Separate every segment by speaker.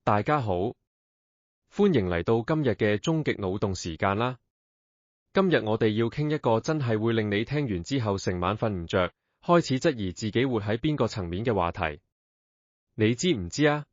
Speaker 1: 大家好，歡迎嚟到今日嘅終極腦洞時間啦。今日我哋要傾一個真係會令你聽完之後成晚瞓唔着，開始質疑自己活喺邊個層面嘅話題。你知唔知啊？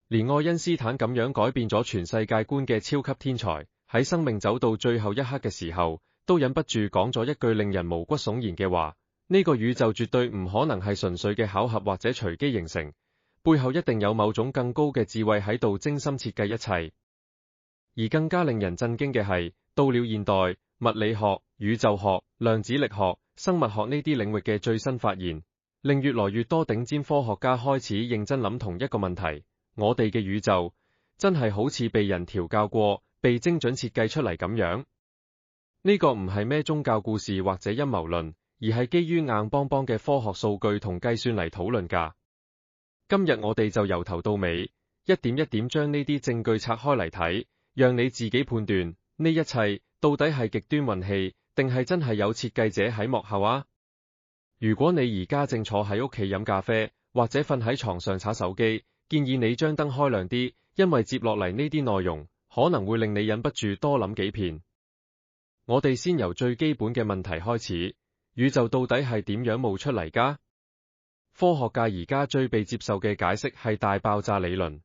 Speaker 1: 連愛因斯坦咁樣改變咗全世界觀嘅超級天才，喺生命走到最後一刻嘅時候，都忍不住講咗一句令人毛骨悚然嘅話：呢個宇宙絕對唔可能係純粹嘅巧合或者隨機形成，背後一定有某種更高嘅智慧喺度精心設計一切。而更加令人震驚嘅係，到了現代，物理學、宇宙學、量子力學、生物學呢啲領域嘅最新發現，令越來越多頂尖科學家開始認真諗同一個問題：我哋嘅宇宙真係好似被人調教過、被精準設計出嚟咁樣？呢個唔係咩宗教故事或者陰謀論，而係基於硬邦邦嘅科學數據同計算嚟討論㗎。今日我哋就由頭到尾，一點一點將呢啲證據拆開嚟睇，讓你自己判斷呢一切到底係極端運氣，定係真係有設計者喺幕後啊？如果你而家正坐喺屋企飲咖啡，或者瞓喺床上刷手機，建議你將燈開亮啲，因為接落嚟呢啲內容可能會令你忍不住多諗幾遍。我哋先由最基本嘅問題開始：宇宙到底係點樣冒出嚟㗎？科學界而家最被接受嘅解釋係大爆炸理論。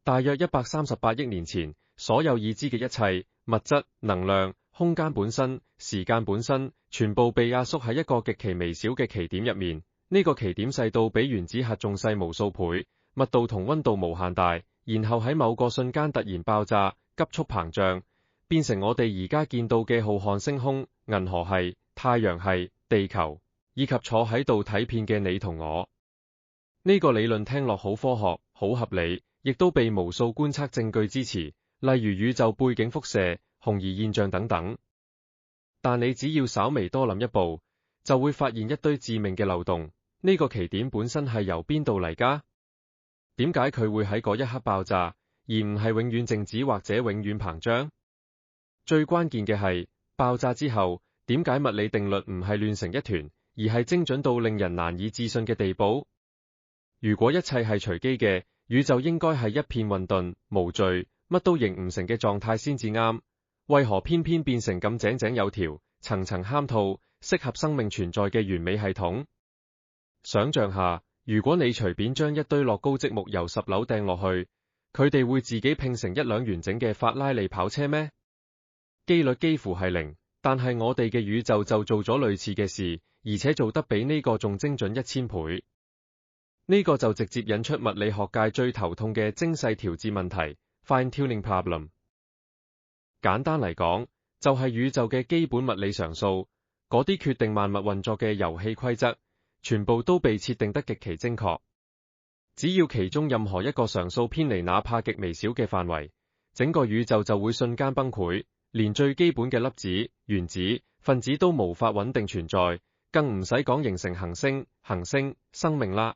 Speaker 1: 大約138億年前，所有已知嘅一切物質、能量、空間本身、時間本身，全部被壓縮喺一個極其微小嘅奇點入面。呢個奇點細到比原子核仲細無數倍，密度同溫度無限大，然後喺某個瞬間突然爆炸，急速膨脹，變成我哋而家見到嘅浩瀚星空、銀河系、太陽系、地球，以及坐喺度睇片嘅你同我。呢個理論聽落好科學、好合理，亦都被無數觀測證據支持，例如宇宙背景輻射、紅移現象等等。但你只要稍微多諗一步，就會發現一堆致命嘅漏洞。呢個奇點本身係由邊度嚟㗎？點解佢會喺嗰一刻爆炸，而唔係永遠靜止或者永遠膨脹？最關鍵嘅係，爆炸之後，點解物理定律唔係亂成一團，而係精準到令人難以置信嘅地步？如果一切係隨機嘅，宇宙應該係一片混沌、無序、乜都形唔成嘅狀態先至啱，為何偏偏變成咁井井有條、層層嵌套，適合生命存在嘅完美系統？想象下，如果你隨便將一堆樂高積木由10樓掟落去，佢哋會自己拼成一輛完整嘅法拉利跑車咩？機率幾乎係零，但係我哋嘅宇宙就做咗類似嘅事，而且做得比呢個仲精準1000倍。呢個就直接引出物理學界最頭痛嘅精細調節問題 （fine-tuning problem）。簡單嚟講，就係宇宙嘅基本物理常數，嗰啲決定萬物運作嘅遊戲規則，全部都被設定得極其精確。只要其中任何一個常數偏離哪怕極微小嘅範圍，整個宇宙就會瞬間崩潰，連最基本嘅粒子、原子、分子都無法穩定存在，更唔使講形成行星、生命啦。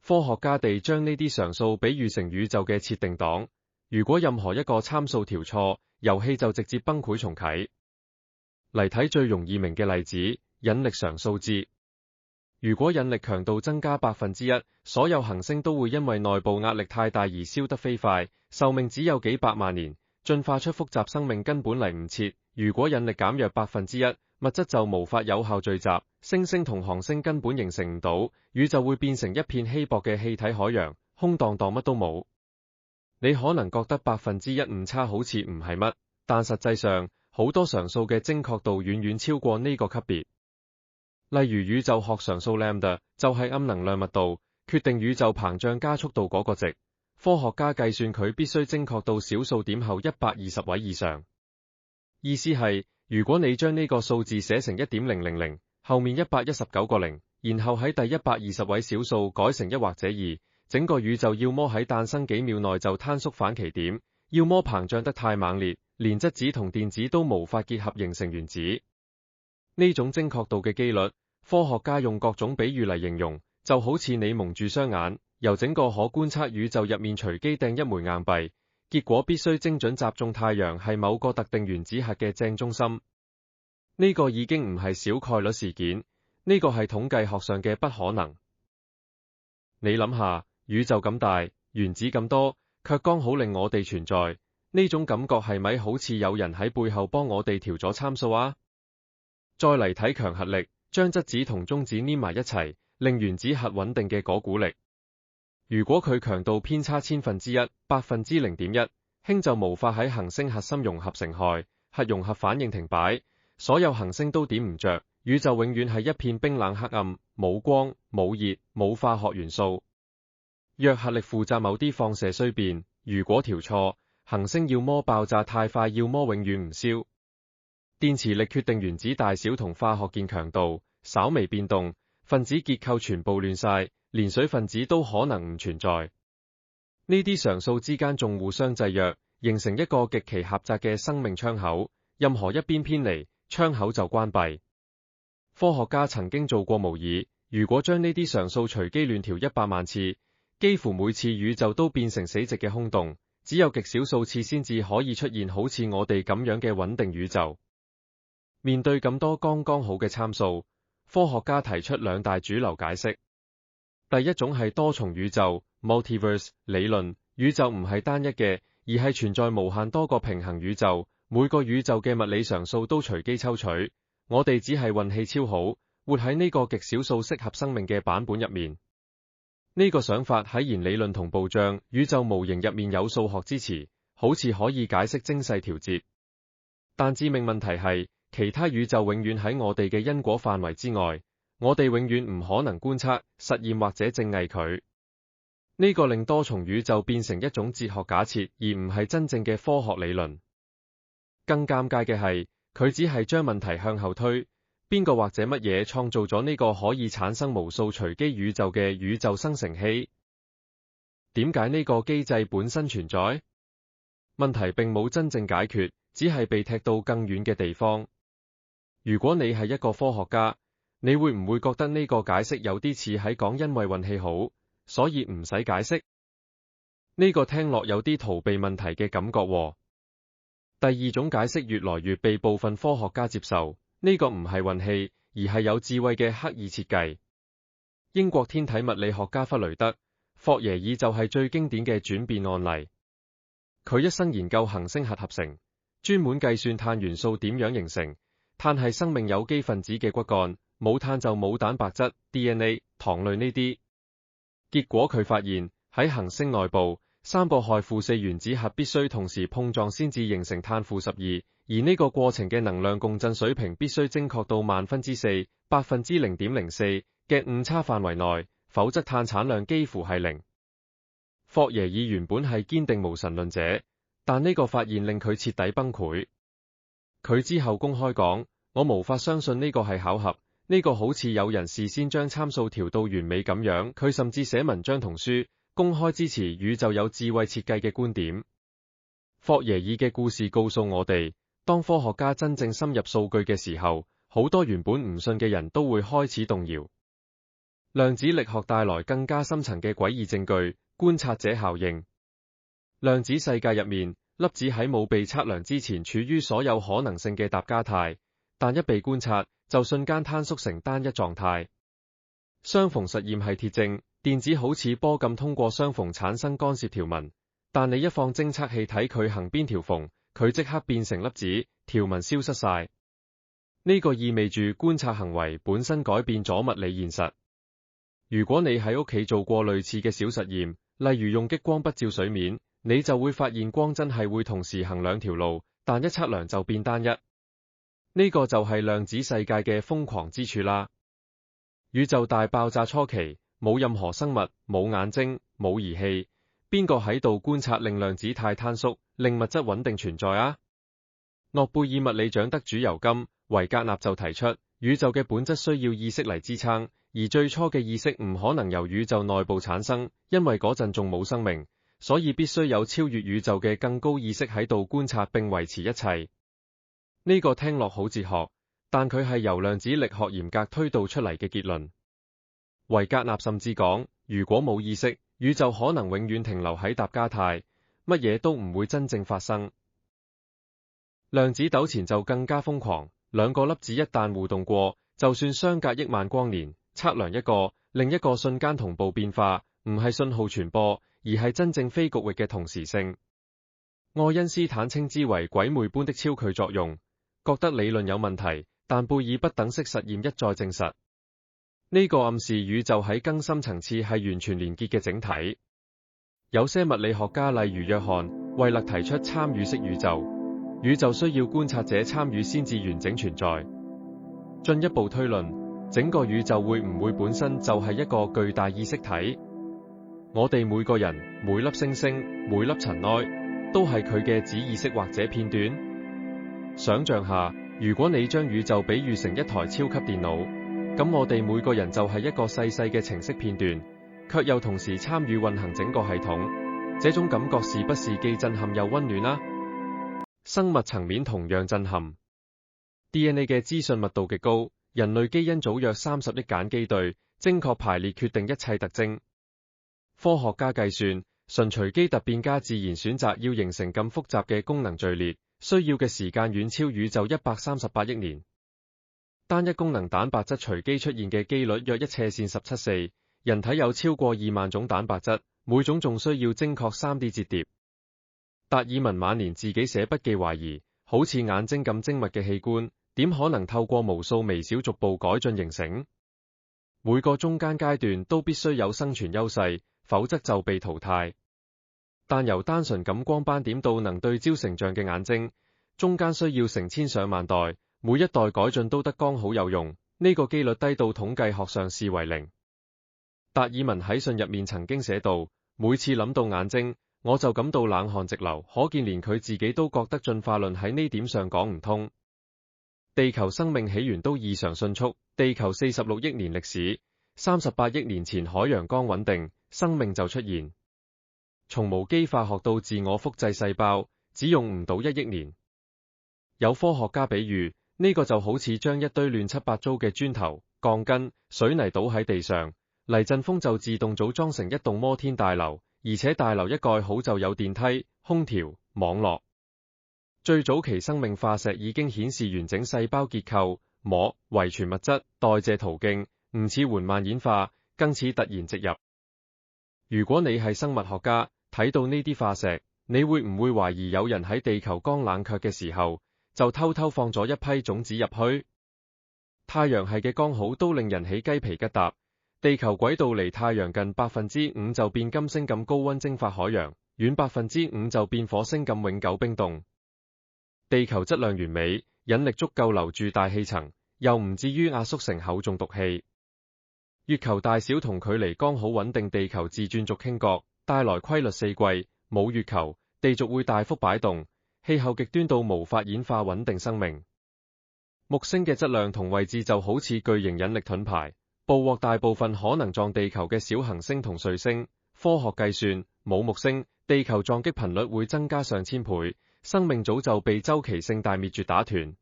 Speaker 1: 科學家哋將呢啲常數比喻成宇宙嘅設定檔，如果任何一個參數調錯，遊戲就直接崩潰重啟。嚟睇最容易明嘅例子，引力常數節。如果引力強度增加1%，所有行星都會因為內部壓力太大而燒得飛快，壽命只有幾百萬年，進化出複雜生命根本嚟唔切。如果引力減弱1%，物質就無法有效聚集，星星同行星根本形成唔到，宇宙會變成一片稀薄嘅氣體海洋，空蕩蕩乜都冇。你可能覺得1%誤差好似唔係乜，但實際上好多常數嘅精確度遠遠超過呢個級別。例如宇宙學常數 lambda 就係暗能量密度，決定宇宙膨脹加速度嗰個值。科學家計算佢必須精確到小數點後120位以上。意思係，如果你將呢個數字寫成1.000，後面119個零，然後喺第120位小數改成1或者2，整個宇宙要麼喺誕生幾秒內就坍縮返奇點，要麼膨脹得太猛烈，連質子同電子都無法結合形成原子。呢種精確度嘅機率，科學家用各種比喻嚟形容，就好似你蒙住雙眼，由整個可觀測宇宙入面隨機掟一枚硬幣，結果必須精準集中太陽系某個特定原子核嘅正中心。呢個已經唔係小概率事件，呢個係統計學上嘅不可能。你諗下，宇宙咁大，原子咁多，卻剛好令我哋存在，呢種感覺係咪好似有人喺背後幫我哋調咗參數啊？再嚟睇強核力，將質子同中子黏埋一齊，令原子核穩定嘅嗰股力。如果佢強度偏差1/1000，0.1，氫就無法喺恆星核心融合成氦，核融合反應停擺，所有恆星都點唔着，宇宙永遠係一片冰冷黑暗，冇光、冇熱、冇化學元素。弱核力負責某啲放射衰變，如果調錯，恆星要麼爆炸太快，要麼永遠唔燒。電磁力決定原子大小同化學鍵強度，稍微變動，分子結構全部亂晒，連水分子都可能唔存在。呢啲常數之間仲互相制約，形成一個極其狹窄嘅生命窗口，任何一邊偏離，窗口就關閉。科學家曾經做過模擬，如果將呢啲常數隨機亂調100萬次，幾乎每次宇宙都變成死寂嘅空洞，只有極少數次先至可以出現好似我哋咁樣嘅穩定宇宙。面對咁多剛剛好嘅參數，科學家提出兩大主流解釋。第一種係多重宇宙 （multiverse） 理論，宇宙唔係單一嘅，而係存在無限多個平行宇宙，每個宇宙嘅物理常數都隨機抽取，我哋只係運氣超好，活喺呢個極少數適合生命嘅版本入面。呢個想法喺弦理論同步障宇宙模型入面有數學支持，好似可以解釋精細調節。但致命問題係，其他宇宙永遠喺我哋嘅因果範圍之外，我哋永遠唔可能觀測、實驗或者證偽佢。呢個令多重宇宙變成一種哲學假設，而唔係真正嘅科學理論。更尷尬嘅係，佢只係將問題向後推，邊個或者乜嘢創造咗呢個可以產生無數隨機宇宙嘅宇宙生成器？點解呢個機制本身存在？問題並冇真正解決，只係被踢到更遠嘅地方。如果你係一個科學家，你會唔會覺得呢個解釋有啲似喺講因為運氣好，所以唔使解釋？呢個聽落有啲逃避問題嘅感覺喎。第二種解釋越來越被部分科學家接受，呢個唔係運氣，而係有智慧嘅刻意設計。英國天體物理學家弗雷德·霍耶爾就係最經典嘅轉變案例。佢一生研究恆星核合成，專門計算碳元素點樣形成。碳係生命有機分子嘅骨幹，冇碳就冇蛋白質、DNA、糖類呢啲。結果佢發現喺恆星內部，3個氦-4原子核必須同時碰撞先至形成碳-12，而呢個過程嘅能量共振水平必須精確到4/1000， 0.04嘅誤差範圍內，否則碳產量幾乎係0。霍耶爾原本係堅定無神論者，但呢個發現令佢徹底崩潰。佢之後公開講：我無法相信呢個係巧合，呢個好似有人事先將參數調到完美咁樣。佢甚至寫文章同書，公開支持宇宙有智慧設計嘅觀點。霍耶爾嘅故事告訴我哋，當科學家真正深入數據嘅時候，好多原本唔信嘅人都會開始動搖。量子力學帶來更加深層嘅詭異證據，觀察者效應。量子世界入面，粒子喺冇被測量之前處於所有可能性嘅疊加態，但一被觀察，就瞬間坍縮成單一狀態。相逢實驗係鐵證，電子好似波咁通過相逢產生干涉條紋，但你一放偵測器睇佢行邊條縫，佢即刻變成粒子，條紋消失晒。呢個意味住觀察行為本身改變咗物理現實。如果你喺屋企做過類似嘅小實驗，例如用激光筆照水面，你就會發現光真係會同時行兩條路，但一測量就變單一。呢個就係量子世界嘅瘋狂之處啦。宇宙大爆炸初期，冇任何生物，冇眼睛，冇儀器，邊個喺度觀察令量子態坍縮，令物質穩定存在啊？諾貝爾物理獎得主尤金·維格納就提出，宇宙嘅本質需要意識嚟支撐，而最初嘅意識唔可能由宇宙內部產生，因為嗰陣仲冇生命。所以必須有超越宇宙嘅更高意識喺度觀察並維持一切。呢個聽落好哲學，但佢係由量子力學嚴格推導出嚟嘅結論。維格納甚至講，如果冇意識，宇宙可能永遠停留喺疊加態，乜嘢都唔會真正發生。量子糾纏就更加瘋狂，兩個粒子一旦互動過，就算相隔億萬光年，測量一個，另一個瞬間同步變化，唔係信號傳播，而係真正非局域嘅同時性。愛因斯坦稱之為鬼魅般的超距作用，覺得理論有問題，但貝爾不等式實驗一再證實。呢個暗示宇宙喺更深層次係完全連結嘅整體。有些物理學家例如約翰·惠勒提出參與式宇宙，宇宙需要觀察者參與先至完整存在。進一步推論，整個宇宙會唔會本身就係一個巨大意識體？我哋每個人、每粒星星、每粒塵埃，都係佢嘅子意識或者片段。想象下，如果你將宇宙比喻成一台超級電腦，咁我哋每個人就係一個細細嘅程式片段，卻又同時參與運行整個系統。這種感覺是不是既震撼又溫暖啊？生物層面同樣震撼。DNA 嘅資訊密度極高，人類基因組約30億鹼基對，精確排列決定一切特徵。科學家計算，純隨機突變加自然選擇要形成咁複雜嘅功能序列，需要嘅時間遠超宇宙138億年。單一功能蛋白質隨機出現嘅機率約1/17.4，人體有超過2萬種蛋白質，每種仲需要精確 3D 折疊。達爾文晚年自己寫筆記懷疑，好似眼睛咁精密嘅器官，點可能透過無數微小逐步改進形成？每個中間階段都必須有生存優勢，否則就被淘汰。但由單純感光斑點到能對焦成像嘅眼睛，中間需要成千上萬代，每一代改進都得剛好有用，呢個機率低到統計學上視為0。達爾文喺信入面曾經寫道，每次諗到眼睛，我就感到冷汗直流，可見連佢自己都覺得進化論喺呢點上講唔通。地球生命起源都異常迅速，地球46億年歷史，38億年前海洋剛穩定，生命就出現。從無機化學到自我複製細胞，只用唔到1億年。有科學家比喻，呢個就好似將一堆亂七八糟嘅磚頭、鋼筋、水泥倒喺地上，黎陣風就自動組裝成一棟摩天大樓，而且大樓一蓋好就有電梯、空調、網絡。最早期生命化石已經顯示完整細胞結構、膜、遺傳物質、代謝途徑，唔似緩慢演化，更似突然植入。如果你係生物學家，睇到呢啲化石，你會唔會懷疑有人喺地球剛冷卻嘅時候，就偷偷放咗一批種子入去？太陽系嘅剛好都令人起雞皮疙瘩。地球軌道離太陽近 5% 就變金星咁高溫蒸發海洋，遠 5% 就變火星咁永久冰凍。地球質量完美，引力足夠留住大氣層，又唔至於壓縮成厚重毒氣。月球大小同距離剛好穩定，地球自轉軸傾角，帶來規律四季。冇月球，地軸會大幅擺動，氣候極端到無法演化穩定生命。木星嘅質量同位置就好似巨型引力盾牌，捕獲大部分可能撞地球嘅小行星同彗星。科學計算，冇木星，地球撞擊頻率會增加上千倍，生命早就被周期性大滅絕打斷。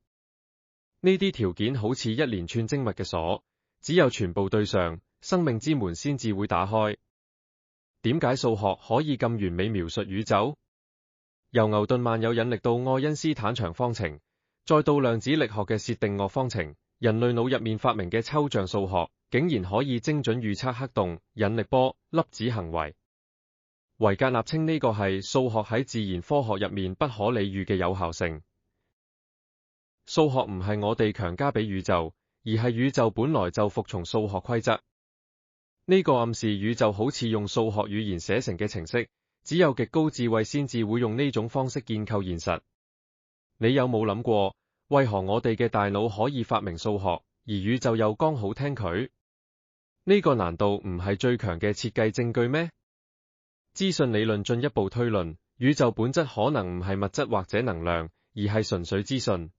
Speaker 1: 呢啲條件好似一連串精密嘅鎖，只有全部對上，生命之門先至會打開。點解數學可以咁完美描述宇宙？由牛頓萬有引力到愛因斯坦長方程，再到量子力學嘅薛定諤方程，人類腦入面發明嘅抽象數學，竟然可以精準預測黑洞、引力波、粒子行為。維格納稱呢個係數學喺自然科學入面不可理喻嘅有效性。數學唔係我哋強加俾宇宙，而係宇宙本來就服從數學規則。呢個暗示宇宙好似用數學語言寫成嘅程式，只有極高智慧先至會用呢種方式建構現實。你有冇諗過，為何我哋嘅大腦可以發明數學，而宇宙又剛好聽佢？呢個難道唔係最強嘅設計證據咩？資訊理論進一步推論，宇宙本質可能唔係物質或者能量，而係純粹資訊。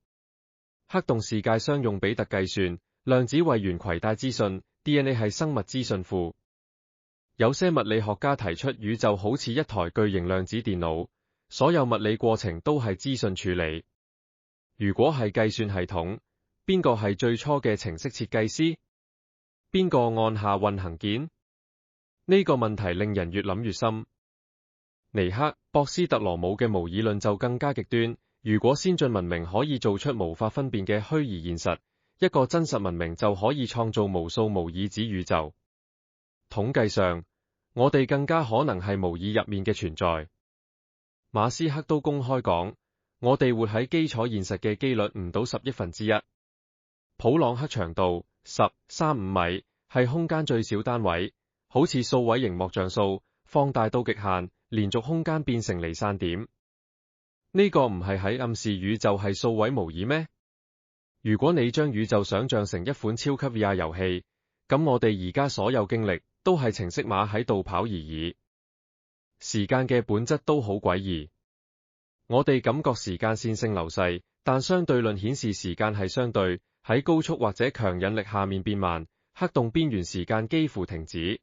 Speaker 1: 黑洞視界商用比特計算，量子位元攜帶資訊。DNA 係生物資訊庫。有些物理學家提出宇宙好似一台巨型量子電腦，所有物理過程都係資訊處理。如果係計算系統，邊個係最初嘅程式設計師？邊個按下運行鍵？呢個問題令人越諗越深。尼克、博斯特羅姆嘅模擬論就更加極端。如果先進文明可以做出無法分辨嘅虛擬現實，一個真實文明就可以創造無數模擬子宇宙。統計上，我哋更加可能係模擬入面嘅存在。馬斯克都公開講，我哋活喺基礎現實嘅機率唔到10億分之一。普朗克長度10.35米，係空間最小單位，好似數位螢幕像素，放大到極限，連續空間變成離散點。呢個唔係喺暗示宇宙係數位模擬咩？如果你將宇宙想象成一款超級 VR 遊戲，咁我哋而家所有經歷都係程式碼喺度跑而已。時間嘅本質都好詭異，我哋感覺時間線性流逝，但相對論顯示時間係相對，喺高速或者強引力下面變慢，黑洞邊緣時間幾乎停止。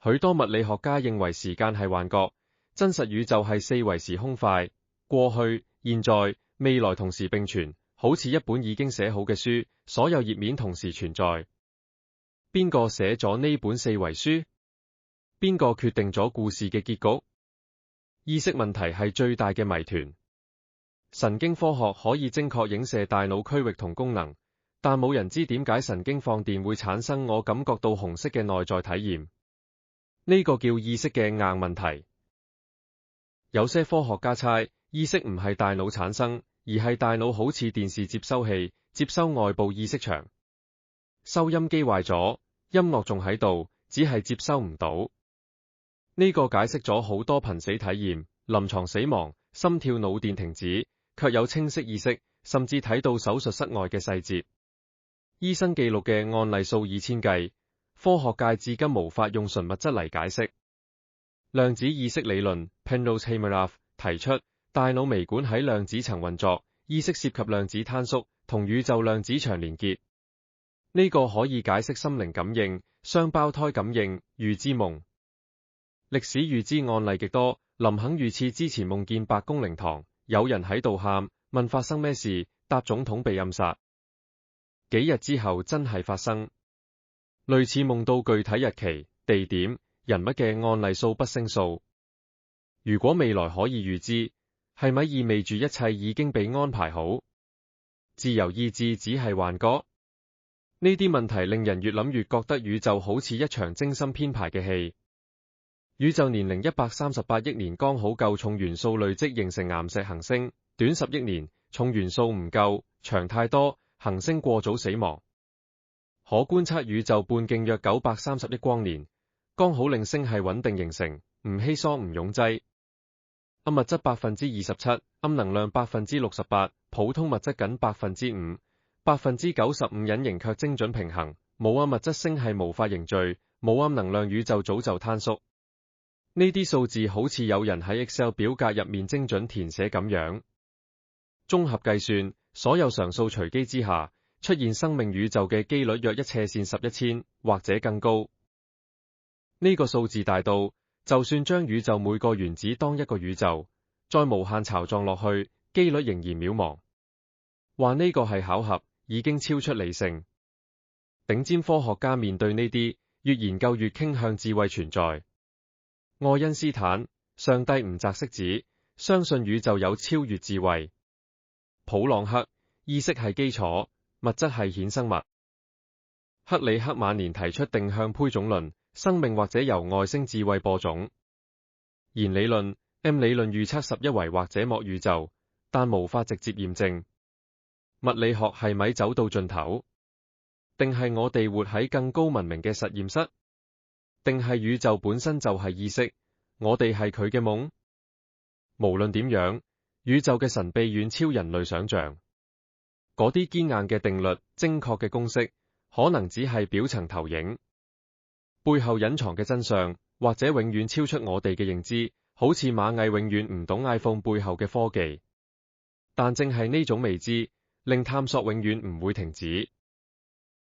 Speaker 1: 許多物理學家認為時間係幻覺，真實宇宙係四維時空塊，過去、現在、未來同時並存，好似一本已經寫好嘅書，所有頁面同時存在。邊個寫咗呢本四維書？邊個決定咗故事嘅結局？意識問題係最大嘅謎團。神經科學可以精確影射大腦區域同功能，但冇人知點解神經放電會產生我感覺到紅色嘅內在體驗。呢個叫意識嘅硬問題。有些科學家猜，意識唔係大腦產生，而係大腦好似電視接收器，接收外部意識場。收音機壞咗，音樂仲喺度，只係接收唔到。呢個解釋咗好多瀕死體驗、臨床死亡、心跳腦電停止，卻有清晰意識，甚至睇到手術室外嘅細節。醫生記錄嘅案例數以千計，科學界至今無法用純物質嚟解釋。量子意識理論 Penrose-Hameroff 提出，大腦微管喺量子層運作，意識涉及量子坍縮，同宇宙量子場連結。呢個可以解釋心靈感應、雙胞胎感應、預知夢。歷史預知案例極多，林肯遇刺之前夢見白宮靈堂，有人喺度喊，問發生咩事，答總統被暗殺。幾日之後真係發生。類似夢到具體日期、地點、人物嘅案例數不勝數。如果未來可以預知，係咪意味住一切已經被安排好？自由意志只係幻覺？呢啲問題令人越諗越覺得宇宙好似一場精心編排嘅戲。宇宙年齡138億年，剛好夠重元素累積形成岩石行星，短10億年，重元素唔夠，長太多，行星過早死亡。可觀測宇宙半徑約930億光年，剛好令星系穩定形成，唔稀疏唔擁擠。暗物質27%，暗能量68%，普通物質僅5%，95%，95%隱形卻精準平衡。冇暗物質星系無法凝聚，冇暗能量宇宙早就坍縮。呢啲數字好似有人喺 Excel 表格入面精準填寫咁樣。綜合計算，所有常數隨機之下，出現生命宇宙嘅機率約一斜線11,000或者更高。呢個數字大到，就算將宇宙每個原子當一個宇宙，再無限巢狀落去，機率仍然渺茫。話呢個係巧合，已經超出理性。頂尖科學家面對呢啲，越研究越傾向智慧存在。愛因斯坦，上帝唔擲骰子，相信宇宙有超越智慧。普朗克，意識係基礎，物質係衍生物。克里克晚年提出定向胚種論，生命或者由外星智慧播種。弦理論 M 理論預測11維或者莫宇宙，但無法直接驗證。物理學係咪走到盡頭？定係我哋活喺更高文明嘅實驗室？定係宇宙本身就係意識，我哋係佢嘅夢？無論點樣，宇宙嘅神秘遠超人類想象。嗰啲堅硬嘅定律、精確嘅公式，可能只係表層投影，背後隱藏嘅真相，或者永遠超出我哋嘅認知。好似螞蟻永遠唔懂 iPhone 背後嘅科技，但正係呢種未知，令探索永遠唔會停止。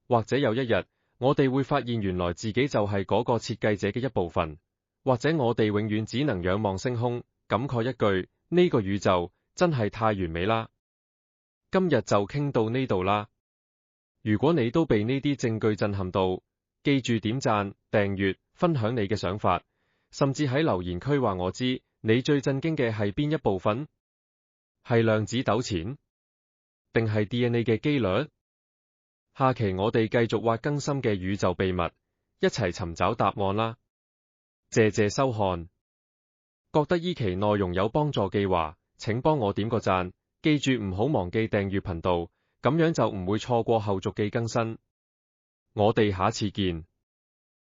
Speaker 1: 或者有一日，我哋會發現原來自己就係嗰個設計者嘅一部分，或者我哋永遠只能仰望星空，感慨一句：呢個宇宙真係太完美啦！今日就傾到呢度啦。如果你都被呢啲證據震撼到，記住點讚、訂閱、分享你嘅想法，甚至喺留言區話我知，你最震驚嘅係邊一部分？係量子糾纏？定係 DNA 嘅機率？下期我哋繼續挖更深嘅宇宙秘密，一齊尋找答案啦！謝謝收看。覺得依期內容有幫助嘅話，請幫我點個讚，記住唔好忘記訂閱頻道，咁樣就唔會錯過後續嘅更新。我哋下次見。